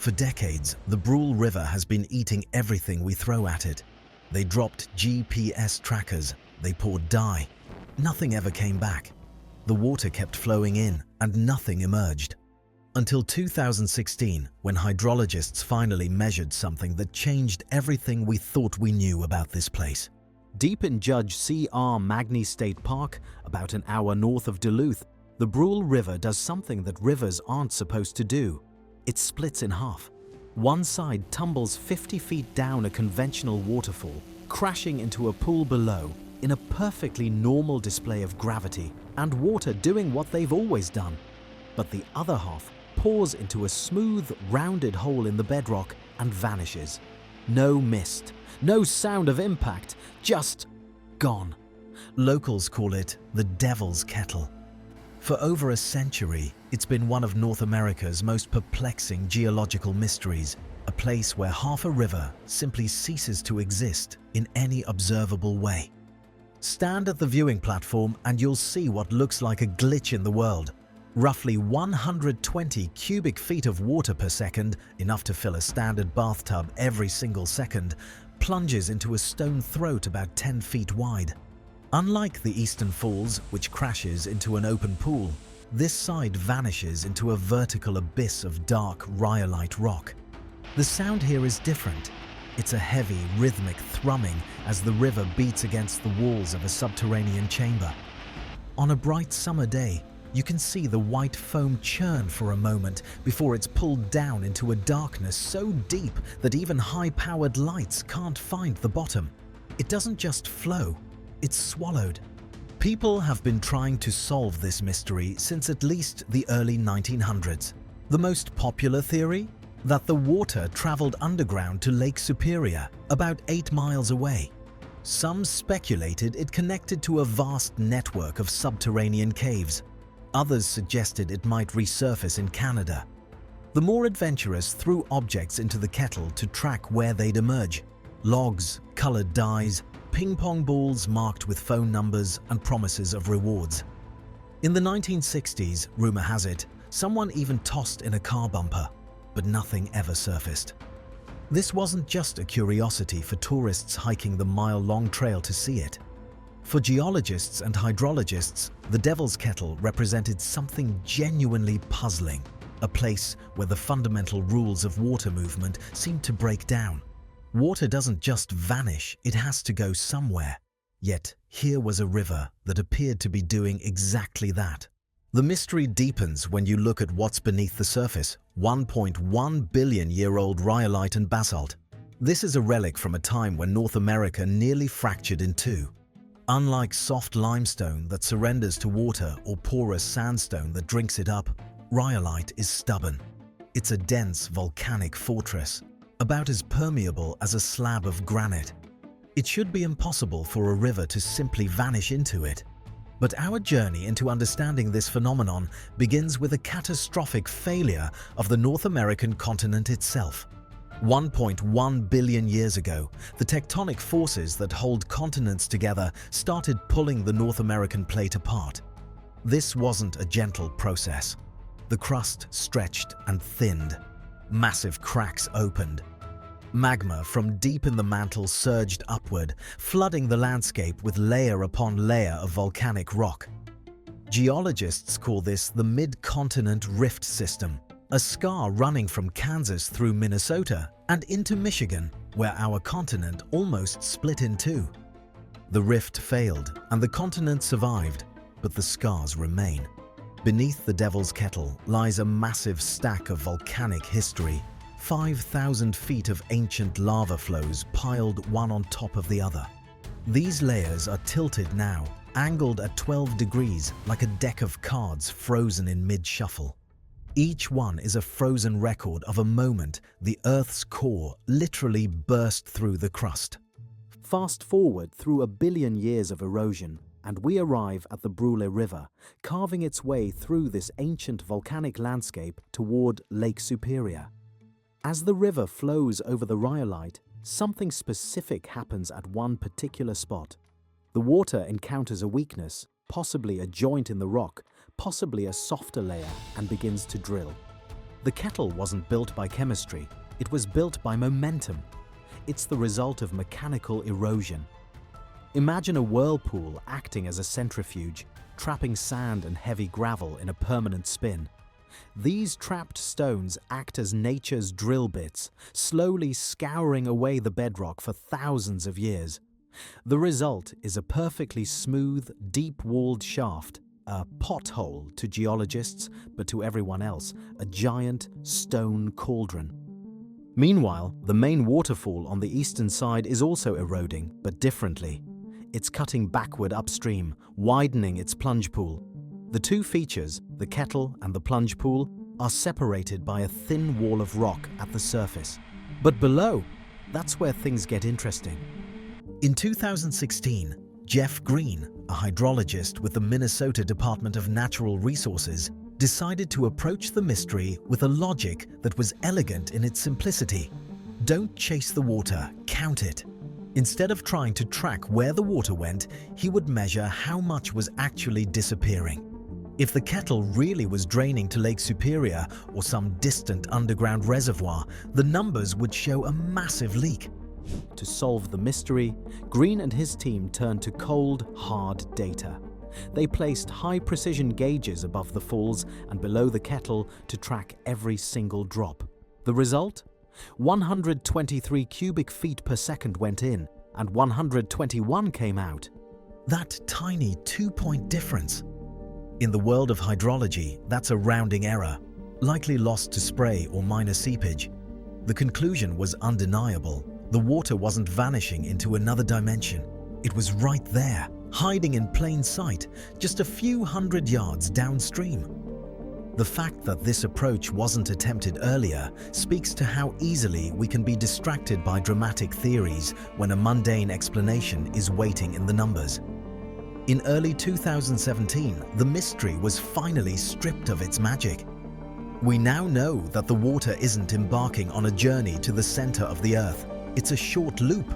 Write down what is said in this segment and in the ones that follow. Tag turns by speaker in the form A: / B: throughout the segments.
A: For decades, the Brule River has been eating everything we throw at it. They dropped GPS trackers, they poured dye. Nothing ever came back. The water kept flowing in and nothing emerged. Until 2016, when hydrologists finally measured something that changed everything we thought we knew about this place. Deep in Judge C.R. Magney State Park, about an hour north of Duluth, the Brule River does something that rivers aren't supposed to do. It splits in half. One side tumbles 50 feet down a conventional waterfall, crashing into a pool below in a perfectly normal display of gravity and water doing what they've always done. But the other half pours into a smooth, rounded hole in the bedrock and vanishes. No mist, no sound of impact, just gone. Locals call it the Devil's Kettle. For over a century, it's been one of North America's most perplexing geological mysteries, a place where half a river simply ceases to exist in any observable way. Stand at the viewing platform and you'll see what looks like a glitch in the world. Roughly 120 cubic feet of water per second, enough to fill a standard bathtub every single second, plunges into a stone throat about 10 feet wide. Unlike the Eastern Falls, which crashes into an open pool, this side vanishes into a vertical abyss of dark rhyolite rock. The sound here is different. It's a heavy, rhythmic thrumming as the river beats against the walls of a subterranean chamber. On a bright summer day, you can see the white foam churn for a moment before it's pulled down into a darkness so deep that even high-powered lights can't find the bottom. It doesn't just flow. It's swallowed. People have been trying to solve this mystery since at least the early 1900s. The most popular theory? That the water traveled underground to Lake Superior, about 8 miles away. Some speculated it connected to a vast network of subterranean caves. Others suggested it might resurface in Canada. The more adventurous threw objects into the kettle to track where they'd emerge. Logs, colored dyes, ping-pong balls marked with phone numbers and promises of rewards. In the 1960s, rumor has it, someone even tossed in a car bumper, but nothing ever surfaced. This wasn't just a curiosity for tourists hiking the mile-long trail to see it. For geologists and hydrologists, the Devil's Kettle represented something genuinely puzzling, a place where the fundamental rules of water movement seemed to break down. Water doesn't just vanish, it has to go somewhere. Yet, here was a river that appeared to be doing exactly that. The mystery deepens when you look at what's beneath the surface, 1.1 billion-year-old rhyolite and basalt. This is a relic from a time when North America nearly fractured in two. Unlike soft limestone that surrenders to water or porous sandstone that drinks it up, rhyolite is stubborn. It's a dense volcanic fortress, about as permeable as a slab of granite. It should be impossible for a river to simply vanish into it. But our journey into understanding this phenomenon begins with a catastrophic failure of the North American continent itself. 1.1 billion years ago, the tectonic forces that hold continents together started pulling the North American plate apart. This wasn't a gentle process. The crust stretched and thinned. Massive cracks opened. Magma from deep in the mantle surged upward, flooding the landscape with layer upon layer of volcanic rock. Geologists call this the Midcontinent Rift System, a scar running from Kansas through Minnesota and into Michigan, where our continent almost split in two. The rift failed and the continent survived, but the scars remain. Beneath the Devil's Kettle lies a massive stack of volcanic history, 5,000 feet of ancient lava flows piled one on top of the other. These layers are tilted now, angled at 12 degrees like a deck of cards frozen in mid-shuffle. Each one is a frozen record of a moment the Earth's core literally burst through the crust. Fast forward through a billion years of erosion, and we arrive at the Brule River, carving its way through this ancient volcanic landscape toward Lake Superior. As the river flows over the rhyolite, something specific happens at one particular spot. The water encounters a weakness, possibly a joint in the rock, possibly a softer layer, and begins to drill.
B: The kettle wasn't built by chemistry, it was built by momentum. It's the result of mechanical erosion. Imagine a whirlpool acting as a centrifuge, trapping sand and heavy gravel in a permanent spin. These trapped stones act as nature's drill bits, slowly scouring away the bedrock for thousands of years. The result is a perfectly smooth, deep-walled shaft, a pothole to geologists, but to everyone else, a giant stone cauldron. Meanwhile, the main waterfall on the eastern side is also eroding, but differently. It's cutting backward upstream, widening its plunge pool. The two features, the kettle and the plunge pool, are separated by a thin wall of rock at the surface. But below, that's where things get interesting.
A: In 2016, Jeff Green, a hydrologist with the Minnesota Department of Natural Resources, decided to approach the mystery with a logic that was elegant in its simplicity. Don't chase the water, count it. Instead of trying to track where the water went, he would measure how much was actually disappearing. If the kettle really was draining to Lake Superior or some distant underground reservoir, the numbers would show a massive leak.
B: To solve the mystery, Green and his team turned to cold, hard data. They placed high-precision gauges above the falls and below the kettle to track every single drop. The result? 123 cubic feet per second went in, and 121 came out.
A: That tiny 2-point difference. In the world of hydrology, that's a rounding error, likely lost to spray or minor seepage. The conclusion was undeniable. The water wasn't vanishing into another dimension. It was right there, hiding in plain sight, just a few hundred yards downstream. The fact that this approach wasn't attempted earlier speaks to how easily we can be distracted by dramatic theories when a mundane explanation is waiting in the numbers. In early 2017, the mystery was finally stripped of its magic. We now know that the water isn't embarking on a journey to the center of the Earth. It's a short loop.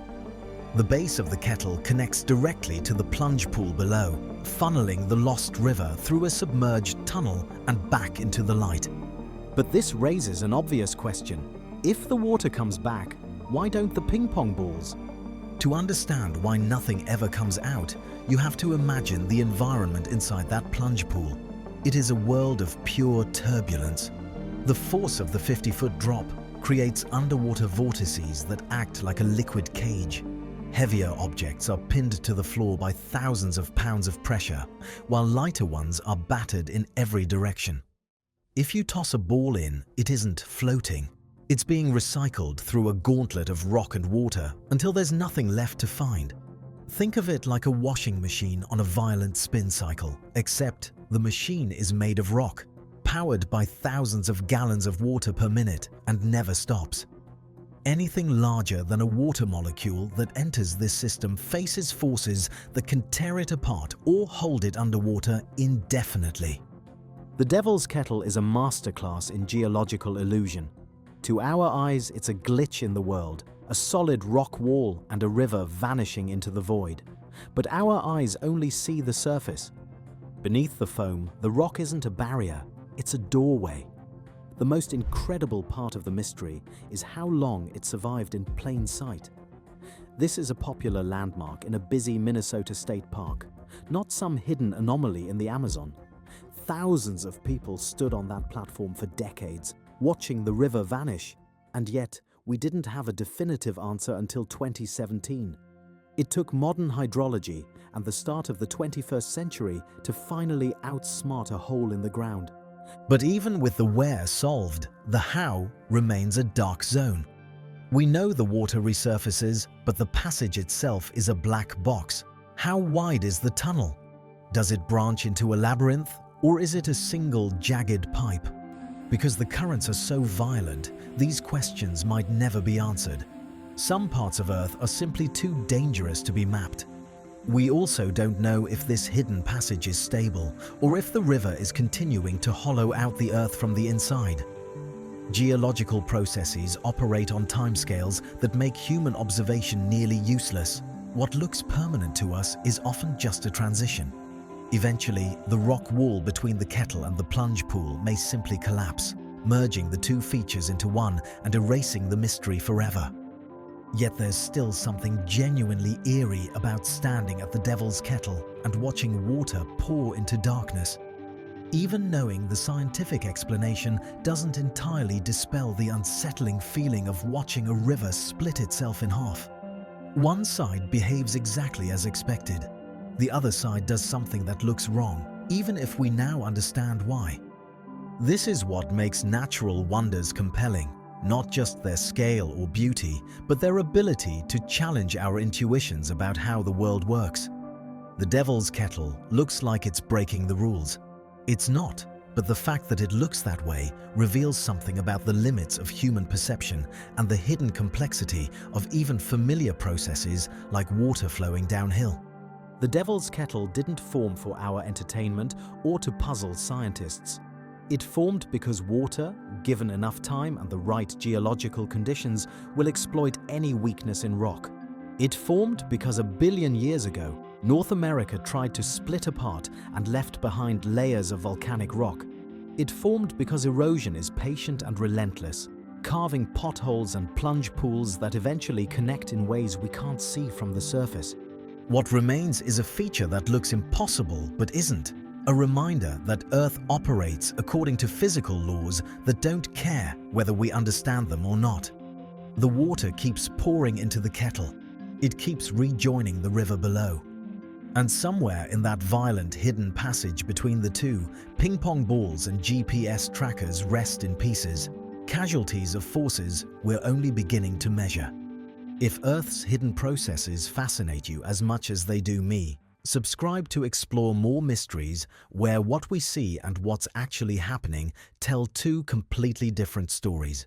A: The base of the kettle connects directly to the plunge pool below, funneling the lost river through a submerged tunnel and back into the light.
B: But this raises an obvious question. If the water comes back, why don't the ping-pong balls?
A: To understand why nothing ever comes out, you have to imagine the environment inside that plunge pool. It is a world of pure turbulence. The force of the 50-foot drop creates underwater vortices that act like a liquid cage. Heavier objects are pinned to the floor by thousands of pounds of pressure, while lighter ones are battered in every direction. If you toss a ball in, it isn't floating. It's being recycled through a gauntlet of rock and water until there's nothing left to find. Think of it like a washing machine on a violent spin cycle, except the machine is made of rock, powered by thousands of gallons of water per minute and never stops. Anything larger than a water molecule that enters this system faces forces that can tear it apart or hold it underwater indefinitely.
B: The Devil's Kettle is a masterclass in geological illusion. To our eyes, it's a glitch in the world, a solid rock wall and a river vanishing into the void. But our eyes only see the surface. Beneath the foam, the rock isn't a barrier, it's a doorway. The most incredible part of the mystery is how long it survived in plain sight. This is a popular landmark in a busy Minnesota State Park, not some hidden anomaly in the Amazon. Thousands of people stood on that platform for decades, watching the river vanish, and yet we didn't have a definitive answer until 2017. It took modern hydrology and the start of the 21st century to finally outsmart a hole in the ground.
A: But even with the where solved, the how remains a dark zone. We know the water resurfaces, but the passage itself is a black box. How wide is the tunnel? Does it branch into a labyrinth, or is it a single jagged pipe? Because the currents are so violent, these questions might never be answered. Some parts of Earth are simply too dangerous to be mapped. We also don't know if this hidden passage is stable, or if the river is continuing to hollow out the Earth from the inside. Geological processes operate on timescales that make human observation nearly useless. What looks permanent to us is often just a transition. Eventually, the rock wall between the kettle and the plunge pool may simply collapse. merging the two features into one and erasing the mystery forever. Yet there's still something genuinely eerie about standing at the Devil's Kettle and watching water pour into darkness. Even knowing the scientific explanation doesn't entirely dispel the unsettling feeling of watching a river split itself in half. One side behaves exactly as expected. The other side does something that looks wrong, even if we now understand why. This is what makes natural wonders compelling, not just their scale or beauty, but their ability to challenge our intuitions about how the world works. The Devil's Kettle looks like it's breaking the rules. It's not, but the fact that it looks that way reveals something about the limits of human perception and the hidden complexity of even familiar processes like water flowing downhill.
B: The Devil's Kettle didn't form for our entertainment or to puzzle scientists. It formed because water, given enough time and the right geological conditions, will exploit any weakness in rock. It formed because 1 billion years ago, North America tried to split apart and left behind layers of volcanic rock. It formed because erosion is patient and relentless, carving potholes and plunge pools that eventually connect in ways we can't see from the surface.
A: What remains is a feature that looks impossible but isn't. A reminder that Earth operates according to physical laws that don't care whether we understand them or not. The water keeps pouring into the kettle. It keeps rejoining the river below. And somewhere in that violent hidden passage between the two, ping-pong balls and GPS trackers rest in pieces, casualties of forces we're only beginning to measure. If Earth's hidden processes fascinate you as much as they do me, subscribe to explore more mysteries where what we see and what's actually happening tell two completely different stories.